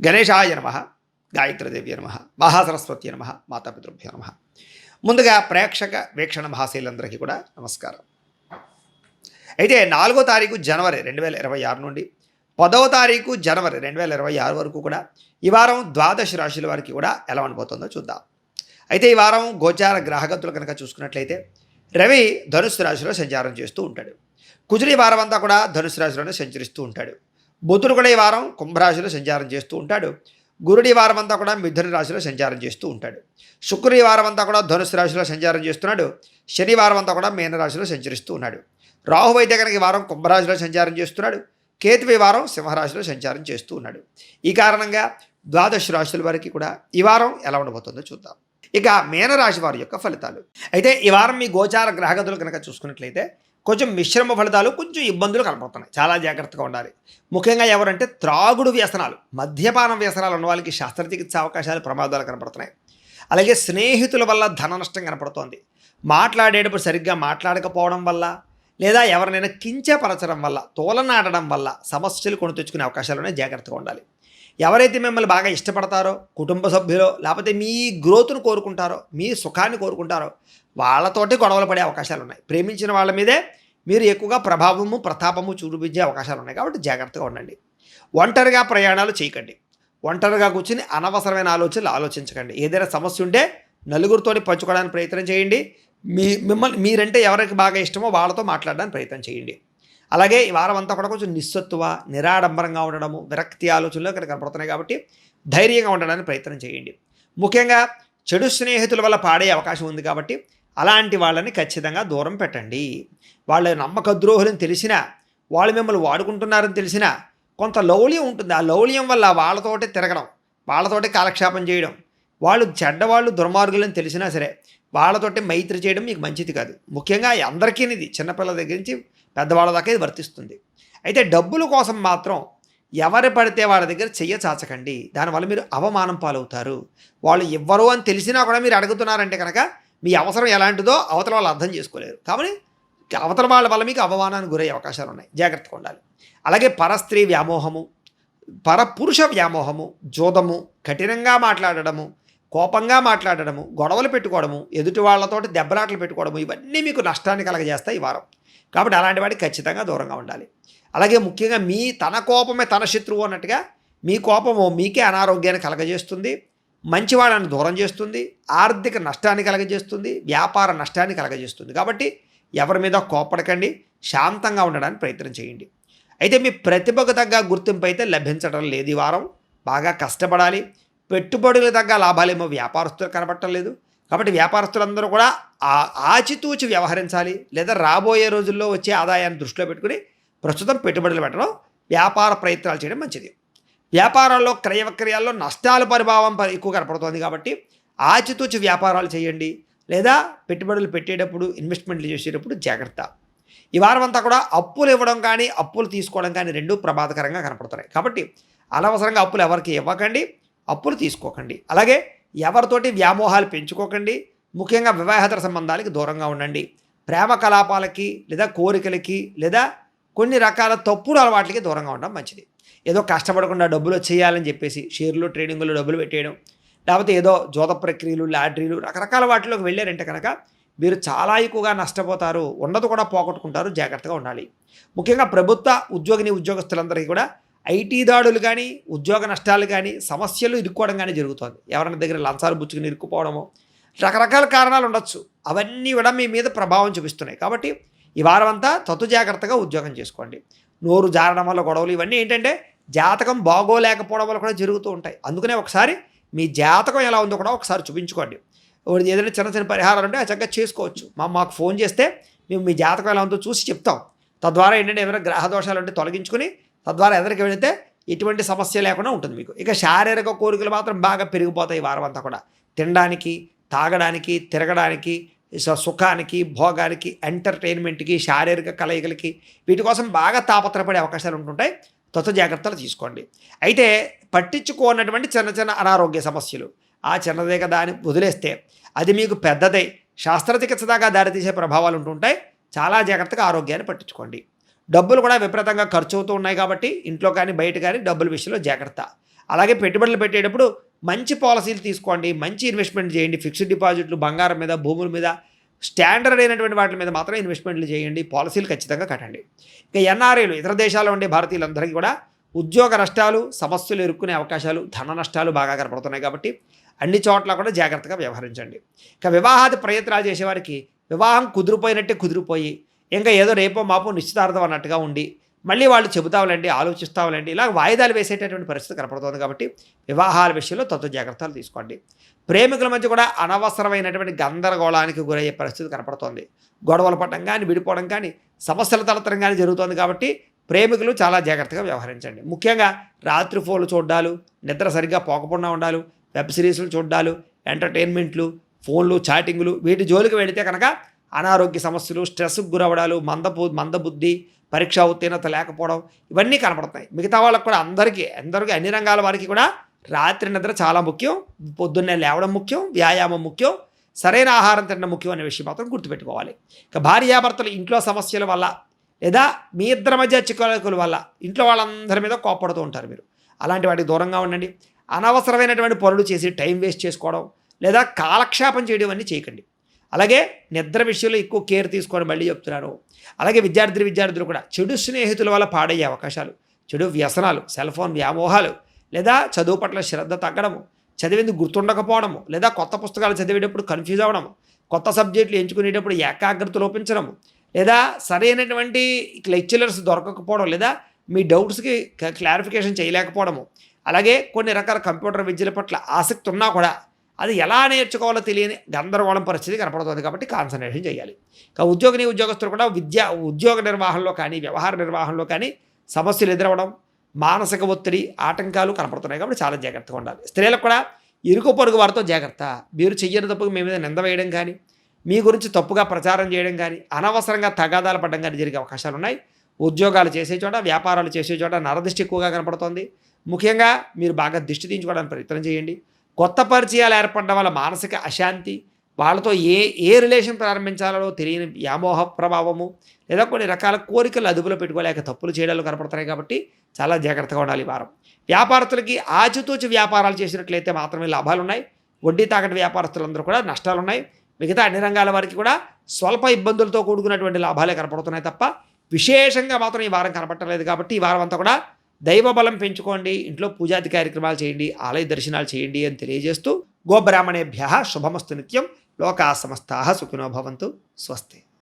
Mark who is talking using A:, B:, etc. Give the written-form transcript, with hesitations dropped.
A: గణేశాయ నమ, గాయత్రీదేవి నమ, మహాసరస్వతి నమ, మాతాపితృభ్యో నమ. ముందుగా ప్రేక్షక వీక్షణ మహాశీలందరికీ కూడా నమస్కారం. అయితే 4వ తారీఖు జనవరి 2026 నుండి 10వ తారీఖు జనవరి 2026 వరకు కూడా ఈ వారం ద్వాదశ రాశుల వారికి కూడా ఎలా ఉండబోతుందో చూద్దాం. అయితే ఈ వారం గోచార గ్రహగతులు కనుక చూసుకున్నట్లయితే రవి ధనుస్సు రాశిలో సంచారం చేస్తూ ఉంటాడు. కుజుడు ఈ వారం అంతా కూడా ధనుస్సు రాశిలోనే సంచరిస్తూ ఉంటాడు. బుధుడు కూడా ఈ వారం కుంభరాశిలో సంచారం చేస్తూ ఉంటాడు. గురుడు ఈ వారం అంతా కూడా మిథున రాశిలో సంచారం చేస్తూ ఉంటాడు. శుక్రుడు ఈ వారం అంతా కూడా ధనుస్సు రాశిలో సంచారం చేస్తున్నాడు. శనివారం అంతా కూడా మీనరాశిలో సంచరిస్తూ ఉన్నాడు. రాహువు అయితే కనుక ఈ వారం కుంభరాశిలో సంచారం చేస్తున్నాడు. కేతువు ఈ వారం సింహరాశిలో సంచారం చేస్తూ ఉన్నాడు. ఈ కారణంగా ద్వాదశ రాశుల వారికి కూడా ఈ వారం ఎలా ఉండబోతుందో చూద్దాం. ఇక మీనరాశి వారి యొక్క ఫలితాలు. అయితే ఈ వారం మీ గోచార గ్రహగతులు కనుక చూసుకున్నట్లయితే కొంచెం మిశ్రమ ఫలితాలు, కొంచెం ఇబ్బందులు కనపడుతున్నాయి. చాలా జాగ్రత్తగా ఉండాలి. ముఖ్యంగా ఎవరంటే త్రాగుడు వ్యసనాలు, మద్యపానం వ్యసనాలు ఉన్న వాళ్ళకి శస్త్రచికిత్స అవకాశాలు, ప్రమాదాలు కనపడుతున్నాయి. అలాగే స్నేహితుల వల్ల ధన నష్టం కనపడుతోంది. మాట్లాడేటప్పుడు సరిగ్గా మాట్లాడకపోవడం వల్ల, లేదా ఎవరినైనా కించపరచడం వల్ల, తోలనాడడం వల్ల సమస్యలు కొని తెచ్చుకునే అవకాశాలునే జాగ్రత్తగా ఉండాలి. ఎవరైతే మిమ్మల్ని బాగా ఇష్టపడతారో, కుటుంబ సభ్యులో, లేకపోతే మీ గ్రోత్ను కోరుకుంటారో, మీ సుఖాన్ని కోరుకుంటారో వాళ్ళతోటి గొడవలు పడే అవకాశాలు ఉన్నాయి. ప్రేమించిన వాళ్ళ మీదే మీరు ఎక్కువగా ప్రభావము, ప్రతాపము చూపించే అవకాశాలు ఉన్నాయి. కాబట్టి జాగ్రత్తగా ఉండండి. ఒంటరిగా ప్రయాణాలు చేయకండి. ఒంటరిగా కూర్చుని అనవసరమైన ఆలోచనలు ఆలోచించకండి. ఏదైనా సమస్య ఉంటే నలుగురితోటి పంచుకోవడానికి ప్రయత్నం చేయండి. మీరంటే ఎవరికి బాగా ఇష్టమో వాళ్ళతో మాట్లాడడానికి ప్రయత్నం చేయండి. అలాగే ఈ వారం అంతా కూడా కొంచెం నిస్సత్తువ, నిరాడంబరంగా ఉండడము, విరక్తి ఆలోచనలు ఇక్కడ కనపడుతున్నాయి. కాబట్టి ధైర్యంగా ఉండడానికి ప్రయత్నం చేయండి. ముఖ్యంగా చెడు స్నేహితుల వల్ల పాడే అవకాశం ఉంది. కాబట్టి అలాంటి వాళ్ళని ఖచ్చితంగా దూరం పెట్టండి. వాళ్ళ నమ్మక ద్రోహులని తెలిసినా, వాళ్ళు మిమ్మల్ని వాడుకుంటున్నారని తెలిసినా కొంత లౌల్యం ఉంటుంది. ఆ లౌల్యం వల్ల వాళ్ళతోటి తిరగడం, వాళ్ళతోటి కాలక్షేపం చేయడం, వాళ్ళు చెడ్డవాళ్ళు, దుర్మార్గులని తెలిసినా సరే వాళ్ళతోటి మైత్రి చేయడం మీకు మంచిది కాదు. ముఖ్యంగా అందరికీ ఇది, చిన్నపిల్లల దగ్గర నుంచి పెద్దవాళ్ళ దాకా ఇది వర్తిస్తుంది. అయితే డబ్బుల కోసం మాత్రం ఎవరు పడితే వాళ్ళ దగ్గర చెయ్య చాచకండి. దానివల్ల మీరు అవమానం పాలవుతారు. వాళ్ళు ఇవ్వరు అని తెలిసినా కూడా మీరు అడుగుతున్నారంటే కనుక మీ అవసరం ఎలాంటిదో అవతల వాళ్ళు అర్థం చేసుకోలేరు. కాబట్టి అవతల వాళ్ళ వల్ల మీకు అవమానానికి గురయ్యే అవకాశాలు ఉన్నాయి. జాగ్రత్తగా ఉండాలి. అలాగే పరస్త్రీ వ్యామోహము, పరపురుష వ్యామోహము, జోదము, కఠినంగా మాట్లాడడము, కోపంగా మాట్లాడడము, గొడవలు పెట్టుకోవడము, ఎదుటి వాళ్ళతోటి దెబ్బలాటలు పెట్టుకోవడము, ఇవన్నీ మీకు నష్టాన్ని కలగజేస్తాయి ఈ వారం. కాబట్టి అలాంటి వాడికి ఖచ్చితంగా దూరంగా ఉండాలి. అలాగే ముఖ్యంగా తన కోపమే తన శత్రువు అన్నట్టుగా మీ కోపము మీకే అనారోగ్యాన్ని కలగజేస్తుంది, మంచివాళ్ళని దూరం చేస్తుంది, ఆర్థిక నష్టాన్ని కలగజేస్తుంది, వ్యాపార నష్టాన్ని కలగజేస్తుంది. కాబట్టి ఎవరి మీద కోపడకండి, శాంతంగా ఉండడానికి ప్రయత్నం చేయండి. అయితే మీ ప్రతిభకు తగ్గ గుర్తింపు అయితే లభించడం లేదు ఈ వారం. బాగా కష్టపడాలి. పెట్టుబడులకు తగ్గ లాభాలేమో వ్యాపారస్తులు కనబడటం లేదు. కాబట్టి వ్యాపారస్తులందరూ కూడా ఆచితూచి వ్యవహరించాలి. లేదా రాబోయే రోజుల్లో వచ్చే ఆదాయాన్ని దృష్టిలో పెట్టుకుని ప్రస్తుతం పెట్టుబడులు పెట్టడం, వ్యాపార ప్రయత్నాలు చేయడం మంచిది. వ్యాపారాల్లో క్రయ విక్రయాల్లో నష్టాల పరిభావం ఎక్కువ కనపడుతోంది. కాబట్టి ఆచితూచి వ్యాపారాలు చేయండి. లేదా పెట్టుబడులు పెట్టేటప్పుడు, ఇన్వెస్ట్మెంట్లు చేసేటప్పుడు జాగ్రత్త. ఈ వారం అంతా కూడా అప్పులు ఇవ్వడం కానీ అప్పులు తీసుకోవడం కానీ రెండూ ప్రమాదకరంగా కనపడుతున్నాయి. కాబట్టి అనవసరంగా అప్పులు ఎవరికి ఇవ్వకండి, అప్పులు తీసుకోకండి. అలాగే ఎవరితోటి వ్యామోహాలు పెంచుకోకండి. ముఖ్యంగా వివాహేతర సంబంధాలకి దూరంగా ఉండండి. ప్రేమ కలాపాలకి, లేదా కోరికలకి, లేదా కొన్ని రకాల తప్పుడు అలవాట్లకి దూరంగా ఉండడం మంచిది. ఏదో కష్టపడకుండా డబ్బులు వచ్చేయాలని చెప్పేసి షేర్లు, ట్రేడింగ్లో డబ్బులు పెట్టేయడం, లేకపోతే ఏదో జోద ప్రక్రియలు, లాటరీలు, రకరకాల వాటిలోకి వెళ్ళారంటే కనుక మీరు చాలా ఎక్కువగా నష్టపోతారు. ఉన్నది కూడా పోగొట్టుకుంటారు. జాగ్రత్తగా ఉండాలి. ముఖ్యంగా ప్రభుత్వ ఉద్యోగస్తులందరికీ కూడా ఐటీ దాడులు కానీ, ఉద్యోగ నష్టాలు కానీ, సమస్యలు ఇరుక్కోవడం కానీ జరుగుతుంది. ఎవరైనా దగ్గర లంచాలు బుచ్చుకుని ఇరుక్కుపోవడము, రకరకాల కారణాలు ఉండొచ్చు. అవన్నీ కూడా మీ మీద ప్రభావం చూపిస్తున్నాయి. కాబట్టి ఈ వారం అంతా జాగ్రత్తగా ఉద్యోగం చేసుకోండి. నోరు జారడం వల్ల గొడవలు, ఇవన్నీ ఏంటంటే జాతకం బాగోలేకపోవడం వల్ల కూడా జరుగుతూ ఉంటాయి. అందుకనే ఒకసారి మీ జాతకం ఎలా ఉందో కూడా ఒకసారి చూపించుకోండి. ఏదైనా చిన్న చిన్న పరిహారాలు ఉంటే చక్కగా చేసుకోవచ్చు. మాకు ఫోన్ చేస్తే మేము మీ జాతకం ఎలా ఉందో చూసి చెప్తాం. తద్వారా ఏంటంటే ఏమైనా గ్రహ దోషాలు ఉంటే తొలగించుకుని తద్వారా ఎదురికి వెళితే ఎటువంటి సమస్య లేకుండా ఉంటుంది మీకు. ఇక శారీరక కోరికలు మాత్రం బాగా పెరిగిపోతాయి ఈ వారం అంతా కూడా. తినడానికి, తాగడానికి, తిరగడానికి, సుఖానికి, భోగానికి, ఎంటర్టైన్మెంట్కి, శారీరక కలయికలకి, వీటి కోసం బాగా తాపత్రపడే అవకాశాలు ఉంటుంటాయి. జాగ్రత్తలు తీసుకోండి. అయితే పట్టించుకోనటువంటి చిన్న చిన్న అనారోగ్య సమస్యలు, ఆ చిన్నదే కదా అని వదిలేస్తే అది మీకు పెద్దదై శస్త్రచికిత్స దాకా దారితీసే ప్రభావాలు ఉంటుంటాయి. చాలా జాగ్రత్తగా ఆరోగ్యాన్ని పట్టించుకోండి. డబ్బులు కూడా విపరీతంగా ఖర్చు అవుతూ ఉన్నాయి. కాబట్టి ఇంట్లో కానీ బయట కానీ డబ్బుల విషయంలో జాగ్రత్త. అలాగే పెట్టుబడులు పెట్టేటప్పుడు మంచి పాలసీలు తీసుకోండి, మంచి ఇన్వెస్ట్మెంట్ చేయండి. ఫిక్స్డ్ డిపాజిట్లు, బంగారం మీద, భూముల మీద, స్టాండర్డ్ అయినటువంటి వాటి మీద మాత్రం ఇన్వెస్ట్మెంట్లు చేయండి. పాలసీలు ఖచ్చితంగా కట్టండి. ఇక ఎన్ఆర్ఐలు, ఇతర దేశాల్లో ఉండే భారతీయులందరికీ కూడా ఉద్యోగ నష్టాలు, సమస్యలు ఎదుర్కొనే అవకాశాలు, ధన నష్టాలు బాగా కనపడుతున్నాయి కాబట్టి అన్ని చోట్ల కూడా జాగ్రత్తగా వ్యవహరించండి. ఇక వివాహాది ప్రయత్నాలు చేసేవారికి వివాహం కుదిరిపోయినట్టే కుదిరిపోయి ఇంకా ఏదో రేపో మాపో నిశ్చితార్థం అన్నట్టుగా ఉండి మళ్ళీ వాళ్ళు చెబుతావులండి, ఆలోచిస్తావులండి, ఇలా వాయిదాలు వేసేటటువంటి పరిస్థితి కనపడుతుంది కాబట్టి వివాహాల విషయంలో తత్వ జాగ్రత్తలు తీసుకోండి. ప్రేమికుల మధ్య కూడా అనవసరమైనటువంటి గందరగోళానికి గురయ్యే పరిస్థితి కనపడుతోంది. గొడవలు పడడం కానీ, విడిపోవడం కానీ, సమస్యల తలతరం కానీ జరుగుతుంది కాబట్టి ప్రేమికులు చాలా జాగ్రత్తగా వ్యవహరించండి. ముఖ్యంగా రాత్రి ఫోన్లు చూడ్డాలు, నిద్ర సరిగ్గా పోకపోకుండా ఉండాలి, వెబ్ సిరీస్లు చూడ్డాలు, ఎంటర్టైన్మెంట్లు, ఫోన్లు, చాటింగులు, వీటి జోలికి వెళితే కనుక అనారోగ్య సమస్యలు, స్ట్రెస్కు గురవడాలు, మందబుద్ధి, పరీక్షా ఉత్తీర్ణత లేకపోవడం ఇవన్నీ కనపడుతున్నాయి. మిగతా వాళ్ళకు కూడా అందరికీ అన్ని రంగాల వారికి కూడా రాత్రి నిద్ర చాలా ముఖ్యం, పొద్దున్నే లేవడం ముఖ్యం, వ్యాయామం ముఖ్యం, సరైన ఆహారం తినడం ముఖ్యం అనే విషయం మాత్రం గుర్తుపెట్టుకోవాలి. ఇక భార్యాభర్తలు ఇంట్లో సమస్యల వల్ల లేదా మీ ఇద్దరి మధ్య చిక్కుల వల్ల ఇంట్లో వాళ్ళందరి మీద కోప్పడుతూ ఉంటారు. మీరు అలాంటి వాటికి దూరంగా ఉండండి. అనవసరమైనటువంటి పనులు చేసి టైం వేస్ట్ చేసుకోవడం లేదా కాలక్షేపం చేయడం అన్నీ చేయకండి. అలాగే నిద్ర విషయంలో ఎక్కువ కేర్ తీసుకోవడం మళ్ళీ చెప్తున్నాను. అలాగే విద్యార్థులు కూడా చెడు స్నేహితుల వల్ల పాడయ్యే అవకాశాలు, చెడు వ్యసనాలు, సెల్ ఫోన్ వ్యామోహాలు లేదా చదువు పట్ల శ్రద్ధ తగ్గడము, చదివింది గుర్తుండకపోవడము లేదా కొత్త పుస్తకాలు చదివేటప్పుడు కన్ఫ్యూజ్ అవ్వడము, కొత్త సబ్జెక్టులు ఎంచుకునేటప్పుడు ఏకాగ్రత లోపించడము లేదా సరైనటువంటి లెక్చరర్స్ దొరకకపోవడం లేదా మీ డౌట్స్కి క్లారిఫికేషన్ చేయలేకపోవడము, అలాగే కొన్ని రకాల కంప్యూటర్ విద్యల పట్ల ఆసక్తి ఉన్నా కూడా అది ఎలా నేర్చుకోవాలో తెలియని గందరగోళం పరిస్థితి కనపడుతుంది కాబట్టి కాన్సన్ట్రేషన్ చేయాలి. ఉద్యోగస్తులు కూడా ఉద్యోగ నిర్వహణలో కానీ వ్యవహార నిర్వహణలో కానీ సమస్యలు ఎదురవ్వడం, మానసిక ఒత్తిడి, ఆటంకాలు కనపడుతున్నాయి కాబట్టి చాలా జాగ్రత్తగా ఉండాలి. స్త్రీలకు కూడా ఇరుకు పొరుగు వారితో జాగ్రత్త. మీరు చెయ్యని తప్పుకు మీ మీద నింద వేయడం కానీ, మీ గురించి తప్పుగా ప్రచారం చేయడం కానీ, అనవసరంగా తగాదాలు పడడం కానీ జరిగే అవకాశాలు ఉన్నాయి. ఉద్యోగాలు చేసే చోట, వ్యాపారాలు చేసే చోట నరదృష్టి ఎక్కువగా కనపడుతోంది. ముఖ్యంగా మీరు బాగా దిష్టి తీయించుకోవడానికి ప్రయత్నం చేయండి. కొత్త పరిచయాలు ఏర్పడడం వల్ల మానసిక అశాంతి, వాళ్ళతో ఏ రిలేషన్ ప్రారంభించాలో తెలియని వ్యామోహ ప్రభావము లేదా కొన్ని రకాల కోరికలు అదుపులో పెట్టుకోలేక తప్పులు చేయడాలు కనపడుతున్నాయి కాబట్టి చాలా జాగ్రత్తగా ఉండాలి ఈ వారం. వ్యాపారస్తులకి ఆచితూచి వ్యాపారాలు చేసినట్లయితే మాత్రమే లాభాలు ఉన్నాయి. వడ్డీ తాకటి వ్యాపారస్తులందరూ కూడా నష్టాలు ఉన్నాయి. మిగతా అన్ని రంగాల వారికి కూడా స్వల్ప ఇబ్బందులతో కూడుకున్నటువంటి లాభాలే కనపడుతున్నాయి తప్ప విశేషంగా మాత్రం ఈ వారం కనపడలేదు. కాబట్టి ఈ వారం అంతా కూడా దైవ బలం పెంచుకోండి, ఇంట్లో పూజాది కార్యక్రమాలు చేయండి, ఆలయ దర్శనాలు చేయండి అని తెలియజేస్తూ గోబ్రాహ్మణేభ్యః శుభమస్తు నిత్యం. లోకా సమస్తాః సుఖినో భవంతు. స్వస్తి.